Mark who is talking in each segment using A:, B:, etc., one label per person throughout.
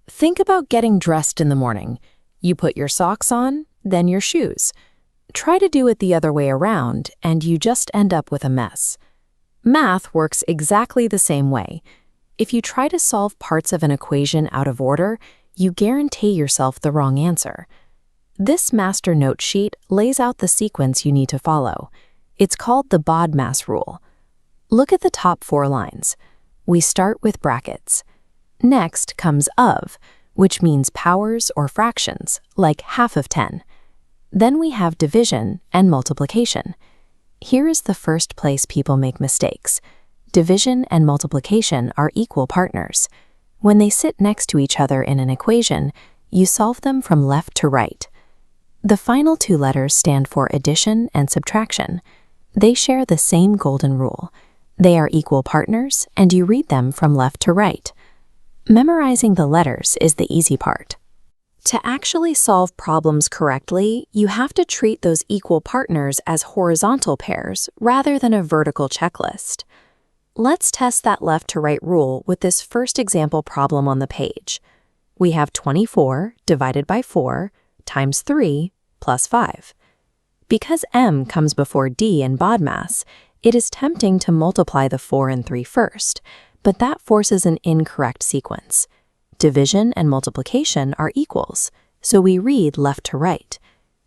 A: Think about getting dressed in the morning. You put your socks on, then your shoes. Try to do it the other way around, and you just end up with a mess. Math works exactly the same way. If you try to solve parts of an equation out of order, you guarantee yourself the wrong answer. This master note sheet lays out the sequence you need to follow. It's called the BODMAS rule. Look at the top 4 lines. We start with brackets. Next comes of, which means powers or fractions, like half of 10. Then we have division and multiplication. Here is the first place people make mistakes. Division and multiplication are equal partners. When they sit next to each other in an equation, you solve them from left to right. The final 2 letters stand for addition and subtraction. They share the same golden rule. They are equal partners, and you read them from left to right. Memorizing the letters is the easy part. To actually solve problems correctly, you have to treat those equal partners as horizontal pairs rather than a vertical checklist. Let's test that left to right rule with this first example problem on the page. We have 24 divided by 4 times 3 plus 5. Because m comes before d in BODMAS, it is tempting to multiply the 4 and 3 first, but that forces an incorrect sequence. Division and multiplication are equals, so we read left to right.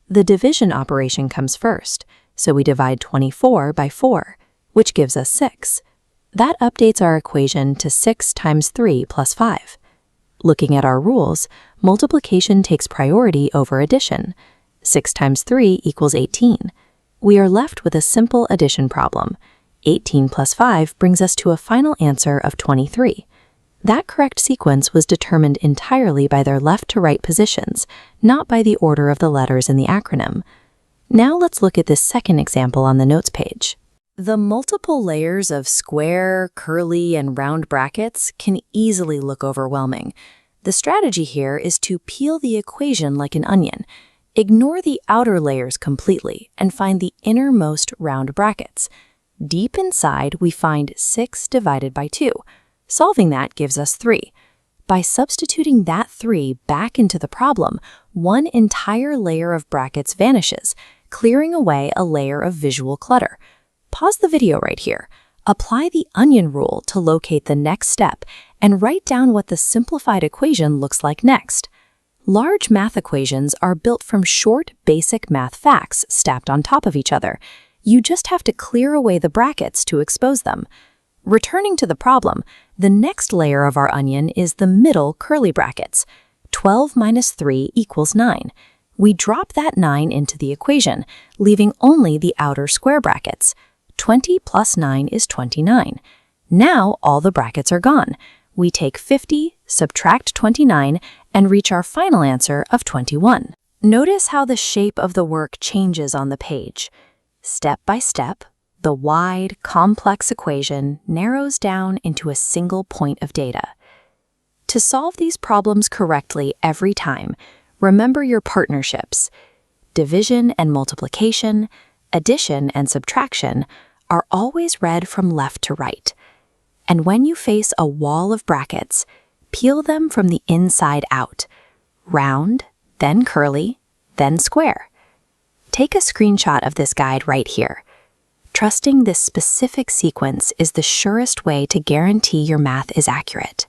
A: The division operation comes first, so we divide 24 by 4, which gives us 6. That updates our equation to 6 times 3 plus 5. Looking at our rules, multiplication takes priority over addition. 6 times 3 equals 18. We are left with a simple addition problem. 18 plus 5 brings us to a final answer of 23. That correct sequence was determined entirely by their left to right positions, not by the order of the letters in the acronym. Now let's look at this second example on the notes page. The multiple layers of square, curly, and round brackets can easily look overwhelming. The strategy here is to peel the equation like an onion. Ignore the outer layers completely and find the innermost round brackets. Deep inside, we find 6 divided by 2. Solving that gives us 3. By substituting that 3 back into the problem, one entire layer of brackets vanishes, clearing away a layer of visual clutter. Pause the video right here. Apply the onion rule to locate the next step and write down what the simplified equation looks like next. Large math equations are built from short, basic math facts stacked on top of each other. You just have to clear away the brackets to expose them. Returning to the problem, the next layer of our onion is the middle curly brackets. 12 minus 3 equals 9. We drop that 9 into the equation, leaving only the outer square brackets. 20 plus 9 is 29. Now all the brackets are gone. We take 50, subtract 29, and reach our final answer of 21. Notice how the shape of the work changes on the page. Step by step, the wide, complex equation narrows down into a single point of data. To solve these problems correctly every time, remember your partnerships. Division and multiplication, addition and subtraction are always read from left to right. And when you face a wall of brackets, peel them from the inside out. Round, then curly, then square. Take a screenshot of this guide right here. Trusting this specific sequence is the surest way to guarantee your math is accurate.